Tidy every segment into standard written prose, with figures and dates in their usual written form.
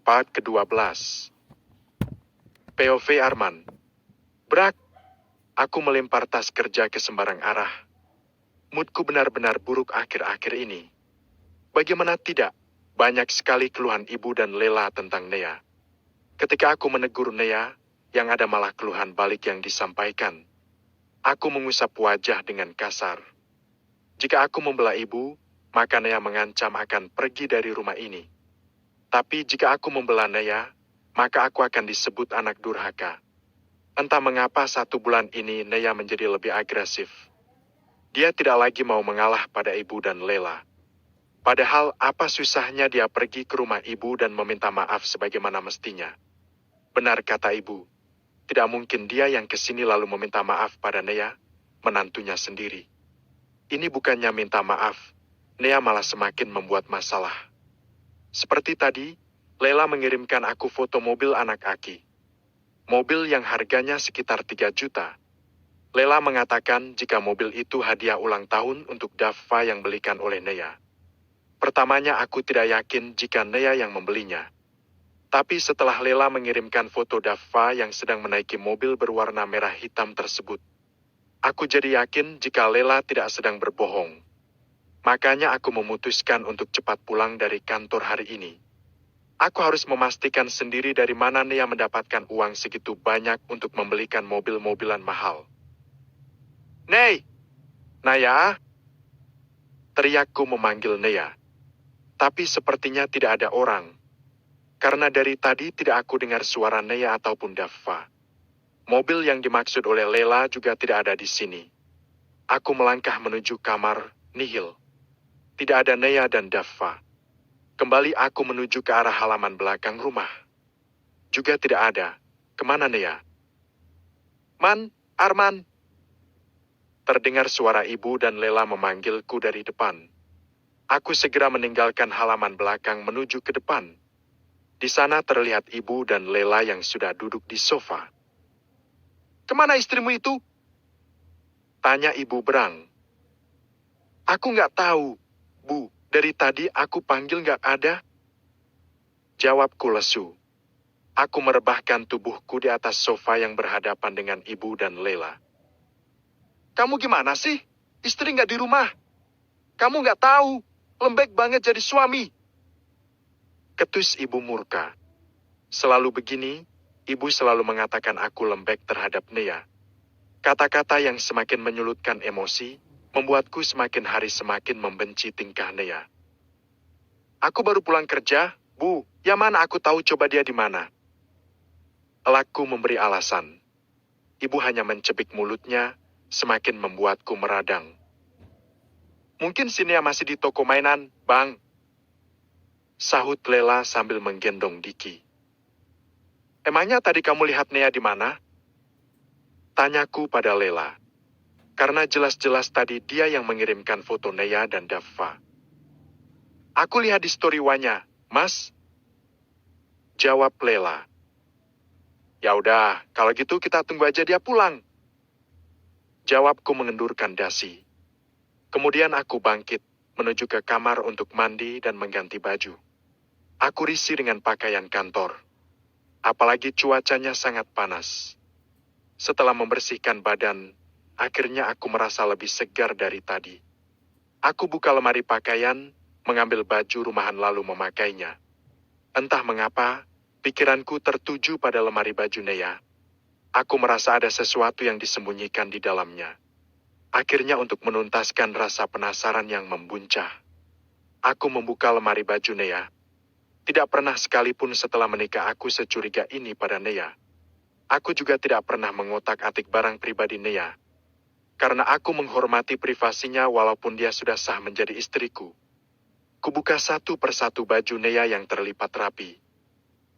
Part ke-12. POV Arman. Brak! Aku melempar tas kerja ke sembarang arah. Moodku benar-benar buruk akhir-akhir ini. Bagaimana tidak, banyak sekali keluhan ibu dan Lela tentang Nea. Ketika aku menegur Nea, yang ada malah keluhan balik yang disampaikan. Aku mengusap wajah dengan kasar. Jika aku membela ibu, maka Nea mengancam akan pergi dari rumah ini. Tapi jika aku membela Nea, maka aku akan disebut anak durhaka. Entah mengapa 1 bulan ini Nea menjadi lebih agresif. Dia tidak lagi mau mengalah pada ibu dan Lela. Padahal apa susahnya dia pergi ke rumah ibu dan meminta maaf sebagaimana mestinya. Benar kata ibu, tidak mungkin dia yang kesini lalu meminta maaf pada Nea, menantunya sendiri. Ini bukannya minta maaf, Nea malah semakin membuat masalah. Seperti tadi, Lela mengirimkan aku foto mobil anak Aki. Mobil yang harganya sekitar 3 juta. Lela mengatakan jika mobil itu hadiah ulang tahun untuk Dava yang belikan oleh Nea. Pertamanya aku tidak yakin jika Nea yang membelinya. Tapi setelah Lela mengirimkan foto Dava yang sedang menaiki mobil berwarna merah hitam tersebut, aku jadi yakin jika Lela tidak sedang berbohong. Makanya aku memutuskan untuk cepat pulang dari kantor hari ini. Aku harus memastikan sendiri dari mana Nea mendapatkan uang segitu banyak untuk membelikan mobil-mobilan mahal. Nei! Naya! Teriakku memanggil Nea. Tapi sepertinya tidak ada orang. Karena dari tadi tidak aku dengar suara Nea ataupun Dava. Mobil yang dimaksud oleh Lela juga tidak ada di sini. Aku melangkah menuju kamar, nihil. Tidak ada Nea dan Dava. Kembali aku menuju ke arah halaman belakang rumah. Juga tidak ada. Kemana Nea? Man, Arman. Terdengar suara ibu dan Lela memanggilku dari depan. Aku segera meninggalkan halaman belakang menuju ke depan. Di sana terlihat ibu dan Lela yang sudah duduk di sofa. Kemana istrimu itu? Tanya ibu Berang. Aku nggak tahu, Bu. Dari tadi aku panggil nggak ada. Jawabku lesu. Aku merebahkan tubuhku di atas sofa yang berhadapan dengan ibu dan Lela. Kamu gimana sih? Istri nggak di rumah. Kamu nggak tahu. Lembek banget jadi suami. Ketus ibu murka. Selalu begini, ibu selalu mengatakan aku lembek terhadap Nea. Kata-kata yang semakin menyulutkan emosi, membuatku semakin hari semakin membenci tingkah Nea. Aku baru pulang kerja, Bu. Ya mana aku tahu coba dia di mana. Elakku memberi alasan. Ibu hanya mencebik mulutnya, semakin membuatku meradang. Mungkin si Nea masih di toko mainan, Bang. Sahut Lela sambil menggendong Diki. Emangnya tadi kamu lihat Nea di mana? Tanyaku pada Lela. Karena jelas-jelas tadi dia yang mengirimkan foto Nea dan Dava. Aku lihat di story Wanya, Mas. Jawab Lela. Ya udah, kalau gitu kita tunggu aja dia pulang. Jawabku mengendurkan dasi. Kemudian aku bangkit, menuju ke kamar untuk mandi dan mengganti baju. Aku risih dengan pakaian kantor. Apalagi cuacanya sangat panas. Setelah membersihkan badan, akhirnya aku merasa lebih segar dari tadi. Aku buka lemari pakaian, mengambil baju rumahan lalu memakainya. Entah mengapa, pikiranku tertuju pada lemari baju Nea. Aku merasa ada sesuatu yang disembunyikan di dalamnya. Akhirnya untuk menuntaskan rasa penasaran yang membuncah, aku membuka lemari baju Nea. Tidak pernah sekalipun setelah menikah aku securiga ini pada Nea. Aku juga tidak pernah mengotak-atik barang pribadi Nea. Karena aku menghormati privasinya walaupun dia sudah sah menjadi istriku. Kubuka satu persatu baju Nea yang terlipat rapi.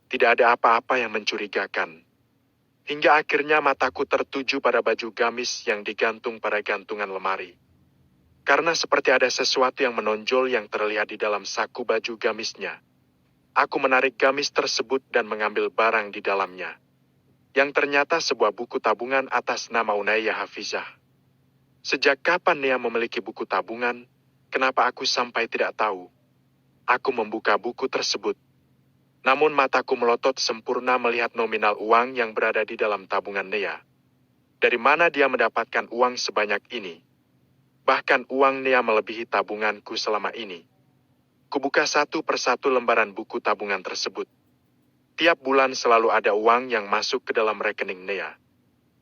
Tidak ada apa-apa yang mencurigakan. Hingga akhirnya mataku tertuju pada baju gamis yang digantung pada gantungan lemari. Karena seperti ada sesuatu yang menonjol yang terlihat di dalam saku baju gamisnya. Aku menarik gamis tersebut dan mengambil barang di dalamnya. Yang ternyata sebuah buku tabungan atas nama Unaya Hafizah. Sejak kapan Nea memiliki buku tabungan, kenapa aku sampai tidak tahu? Aku membuka buku tersebut. Namun mataku melotot sempurna melihat nominal uang yang berada di dalam tabungan Nea. Dari mana dia mendapatkan uang sebanyak ini? Bahkan uang Nea melebihi tabunganku selama ini. Kubuka satu persatu lembaran buku tabungan tersebut. Tiap bulan selalu ada uang yang masuk ke dalam rekening Nea.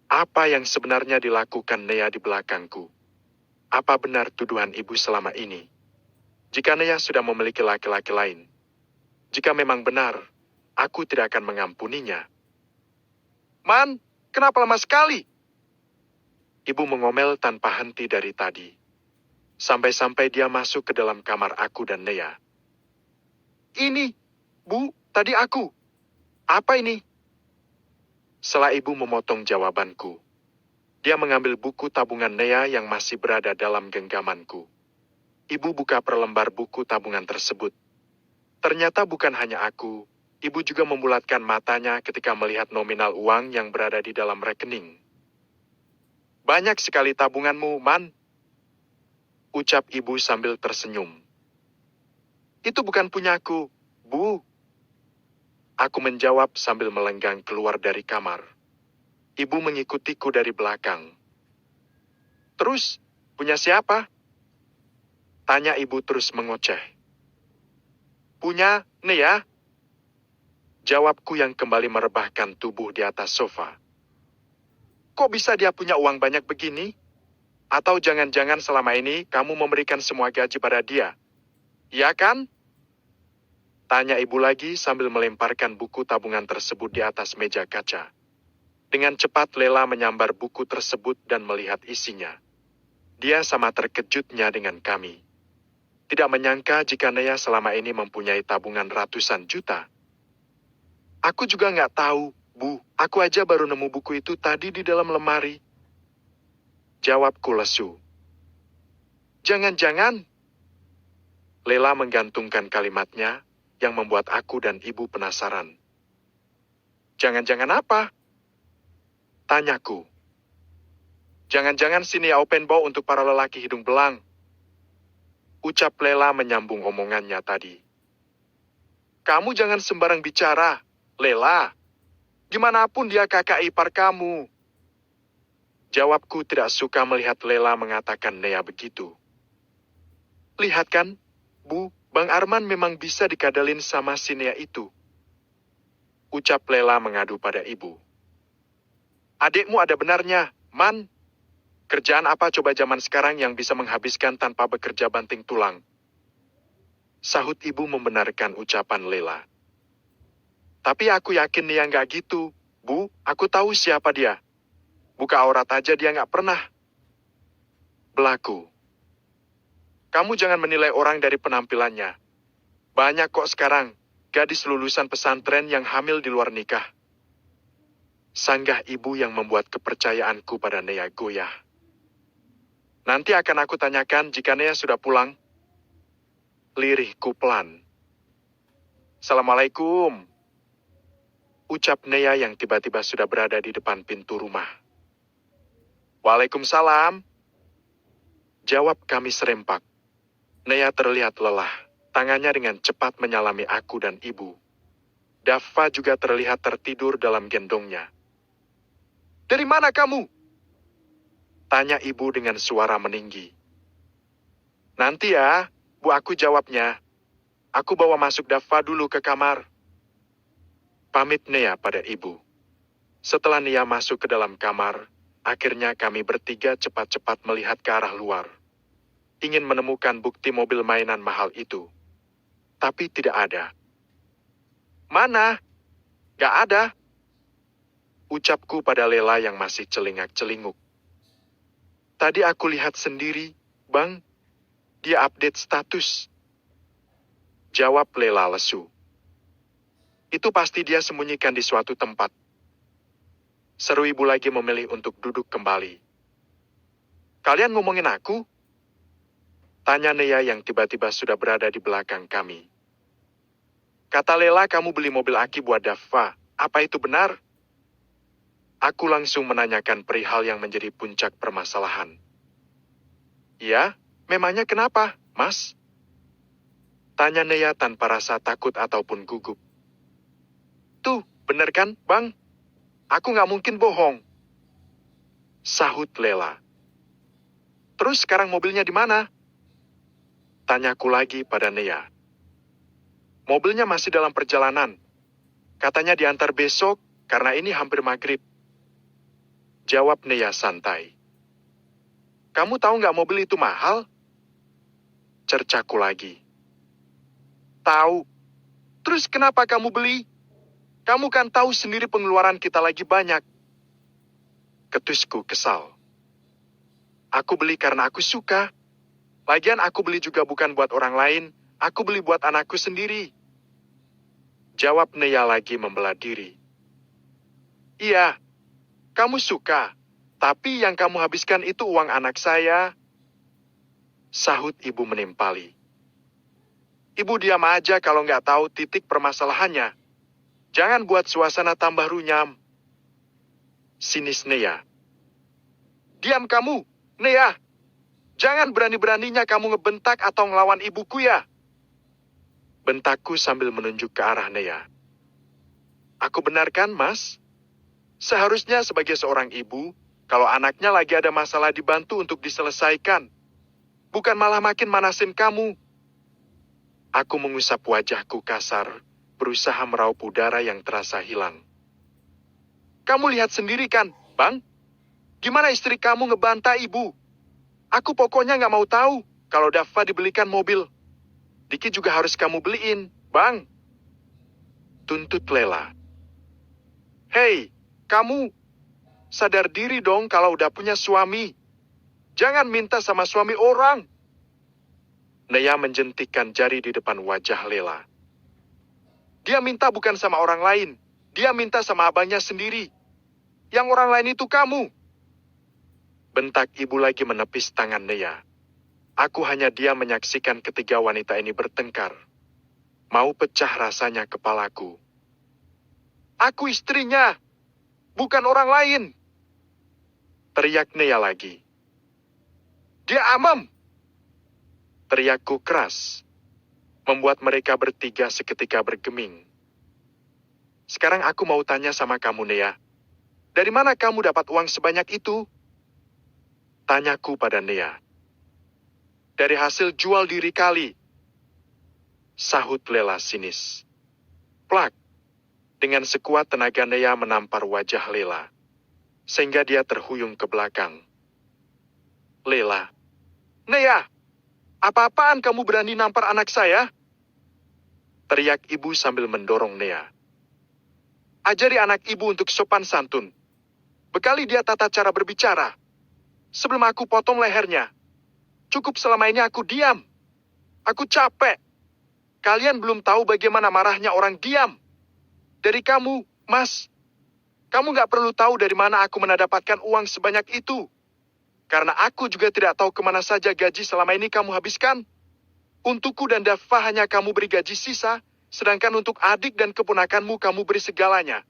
Apa yang sebenarnya dilakukan Nea di belakangku? Apa benar tuduhan ibu selama ini? Jika Nea sudah memiliki laki-laki lain, jika memang benar, aku tidak akan mengampuninya. Man, kenapa lama sekali? Ibu mengomel tanpa henti dari tadi. Sampai-sampai dia masuk ke dalam kamar aku dan Nea. Ini, Bu, tadi aku. Apa ini? Setelah ibu memotong jawabanku, dia mengambil buku tabungan Nea yang masih berada dalam genggamanku. Ibu buka perlembar buku tabungan tersebut. Ternyata bukan hanya aku, ibu juga membulatkan matanya ketika melihat nominal uang yang berada di dalam rekening. Banyak sekali tabunganmu, Man. Ucap ibu sambil tersenyum. Itu bukan punyaku, Bu. Aku menjawab sambil melenggang keluar dari kamar. Ibu mengikutiku dari belakang. Terus, punya siapa? Tanya ibu terus mengoceh. Punya Nea? Jawabku yang kembali merebahkan tubuh di atas sofa. Kok bisa dia punya uang banyak begini? Atau jangan-jangan selama ini kamu memberikan semua gaji pada dia? Iya kan? Tanya ibu lagi sambil melemparkan buku tabungan tersebut di atas meja kaca. Dengan cepat Lela menyambar buku tersebut dan melihat isinya. Dia sama terkejutnya dengan kami. Tidak menyangka jika Nea selama ini mempunyai tabungan ratusan juta. Aku juga nggak tahu, Bu. Aku aja baru nemu buku itu tadi di dalam lemari. Jawabku lesu. Jangan-jangan. Lela menggantungkan kalimatnya yang membuat aku dan ibu penasaran. Jangan-jangan apa? Tanyaku. Jangan-jangan sini open bow untuk para lelaki hidung belang. Ucap Lela menyambung omongannya tadi. Kamu jangan sembarang bicara, Lela. Gimana pun dia kakak ipar kamu. Jawabku tidak suka melihat Lela mengatakan Nea begitu. Lihat kan, Bu, Bang Arman memang bisa dikadalin sama si Nea itu. Ucap Lela mengadu pada ibu. Adikmu ada benarnya, Man. Kerjaan apa coba zaman sekarang yang bisa menghabiskan tanpa bekerja banting tulang? Sahut ibu membenarkan ucapan Lela. Tapi aku yakin dia nggak gitu, Bu. Aku tahu siapa dia. Buka aurat aja dia nggak pernah. Belaku. Kamu jangan menilai orang dari penampilannya. Banyak kok sekarang gadis lulusan pesantren yang hamil di luar nikah. Sanggah ibu yang membuat kepercayaanku pada Nea goyah. Nanti akan aku tanyakan jika Nea sudah pulang. Lirihku pelan. Assalamualaikum. Ucap Nea yang tiba-tiba sudah berada di depan pintu rumah. Waalaikumsalam. Jawab kami serempak. Nea terlihat lelah. Tangannya dengan cepat menyalami aku dan ibu. Daffa juga terlihat tertidur dalam gendongnya. Dari mana kamu? Tanya ibu dengan suara meninggi. Nanti ya, Bu, aku jawabnya. Aku bawa masuk Daffa dulu ke kamar. Pamit Nea pada ibu. Setelah Nea masuk ke dalam kamar, akhirnya kami bertiga cepat-cepat melihat ke arah luar. Ingin menemukan bukti mobil mainan mahal itu. Tapi tidak ada. Mana? Gak ada. Ucapku pada Lela yang masih celingak-celinguk. Tadi aku lihat sendiri, Bang. Dia update status. Jawab Lela lesu. Itu pasti dia sembunyikan di suatu tempat. Seru ibu lagi memilih untuk duduk kembali. Kalian ngomongin aku? Tanya Nea yang tiba-tiba sudah berada di belakang kami. Kata Lela kamu beli mobil aki buat Daffa. Apa itu benar? Aku langsung menanyakan perihal yang menjadi puncak permasalahan. Ya, memangnya kenapa, Mas? Tanya Nea tanpa rasa takut ataupun gugup. itu, bener kan, Bang? Aku nggak mungkin bohong. Sahut Lela. Terus sekarang mobilnya di mana? Tanyaku lagi pada Nea. Mobilnya masih dalam perjalanan. Katanya diantar besok, karena ini hampir maghrib. Jawab Nea santai. Kamu tahu nggak mobil itu mahal? Cercaku lagi. Tahu. Terus kenapa kamu beli? Kamu kan tahu sendiri pengeluaran kita lagi banyak. Ketusku kesal. Aku beli karena aku suka. Lagian aku beli juga bukan buat orang lain, aku beli buat anakku sendiri. Jawab Nea lagi membela diri. Iya, kamu suka, tapi yang kamu habiskan itu uang anak saya. Sahut ibu menimpali. Ibu diam aja kalau nggak tahu titik permasalahannya. Jangan buat suasana tambah runyam. Sinis Nea. Diam kamu, Nea. Jangan berani-beraninya kamu ngebentak atau ngelawan ibuku ya. Bentakku sambil menunjuk ke arah Nea. Aku benarkan, Mas? Seharusnya sebagai seorang ibu, kalau anaknya lagi ada masalah dibantu untuk diselesaikan. Bukan malah makin manasin kamu. Aku mengusap wajahku kasar, berusaha meraup udara yang terasa hilang. Kamu lihat sendiri kan, Bang? Gimana istri kamu ngebantai ibu? Aku pokoknya nggak mau tahu kalau Dava dibelikan mobil. Diki juga harus kamu beliin, Bang. Tuntut Lela. Hei, kamu. Sadar diri dong kalau udah punya suami. Jangan minta sama suami orang. Nea menjentikkan jari di depan wajah Lela. Dia minta bukan sama orang lain. Dia minta sama abangnya sendiri. Yang orang lain itu kamu. Bentak ibu lagi menepis tangan Nea. Aku hanya diam menyaksikan ketiga wanita ini bertengkar. Mau pecah rasanya kepalaku. Aku istrinya, bukan orang lain. Teriak Nea lagi. Dia amam. Teriakku keras. Membuat mereka bertiga seketika bergeming. Sekarang aku mau tanya sama kamu, Nea. Dari mana kamu dapat uang sebanyak itu? Tanyaku pada Nea. Dari hasil jual diri kali. Sahut Lela sinis. Plak. Dengan sekuat tenaga Nea menampar wajah Lela. Sehingga dia terhuyung ke belakang. Lela. Nea, apa-apaan kamu berani nampar anak saya? Teriak ibu sambil mendorong Nea. Ajari anak ibu untuk sopan santun. Bekali dia tata cara berbicara. Sebelum aku potong lehernya. Cukup selama ini aku diam. Aku capek. Kalian belum tahu bagaimana marahnya orang diam. Dari kamu, Mas. Kamu nggak perlu tahu dari mana aku mendapatkan uang sebanyak itu. Karena aku juga tidak tahu kemana saja gaji selama ini kamu habiskan. Untukku dan Dava hanya kamu beri gaji sisa, sedangkan untuk adik dan keponakanmu kamu beri segalanya.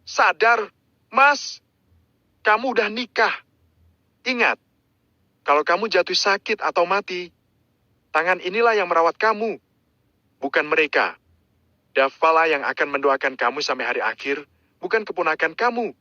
Sadar, Mas. Kamu udah nikah. Ingat, kalau kamu jatuh sakit atau mati, tangan inilah yang merawat kamu, bukan mereka. Dava lah yang akan mendoakan kamu sampai hari akhir, bukan keponakan kamu.